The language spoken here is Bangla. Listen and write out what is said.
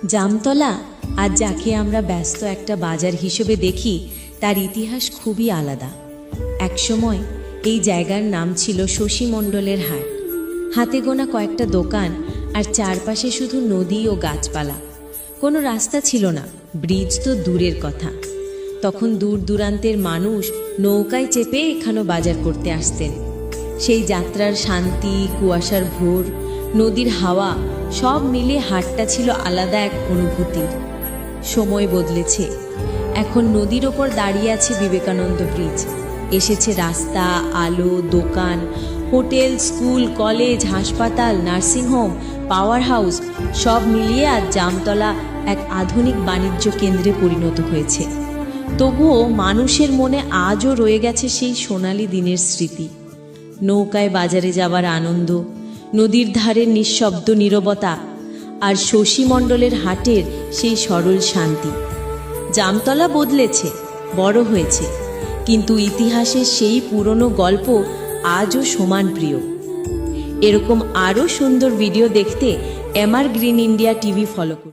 জামতলা আজ যাকে আমরা ব্যস্ত একটা বাজার হিসেবে দেখি তার ইতিহাস খুবই আলাদা। একসময় এই জায়গার নাম ছিল শশী মণ্ডলের হাট। হাতে গোনা কয়েকটা দোকান আর চারপাশে শুধু নদী ও গাছপালা। কোনো রাস্তা ছিল না, ব্রিজ তো দূরের কথা। তখন দূর দূরান্তের মানুষ নৌকায় চেপে এখানে বাজার করতে আসতেন। সেই যাত্রার শান্তি, কুয়াশার ভোর, নদীর হাওয়া সব মিলে হাটটা ছিল আলাদা এক অনুভূতি। সময় বদলেছে, এখন নদীর ওপর দাঁড়িয়ে আছে বিবেকানন্দ ব্রিজ। এসেছে রাস্তা, আলো, দোকান, হোটেল, স্কুল, কলেজ, হাসপাতাল, নার্সিংহোম, পাওয়ার হাউস সব মিলিয়ে আজ জামতলা এক আধুনিক বাণিজ্য কেন্দ্রে পরিণত হয়েছে। তবুও মানুষের মনে আজও রয়ে গেছে সেই সোনালি দিনের স্মৃতি। নৌকায় বাজারে যাবার আনন্দ, নদীর ধারের নিঃশব্দ নীরবতা আর শশী মণ্ডলের হাটের সেই সরল শান্তি। জামতলা বদলেছে, বড় হয়েছে, কিন্তু ইতিহাসের সেই পুরনো গল্প আজও সমান প্রিয়। এরকম আরও সুন্দর ভিডিও দেখতে MR green India TV follow করুন।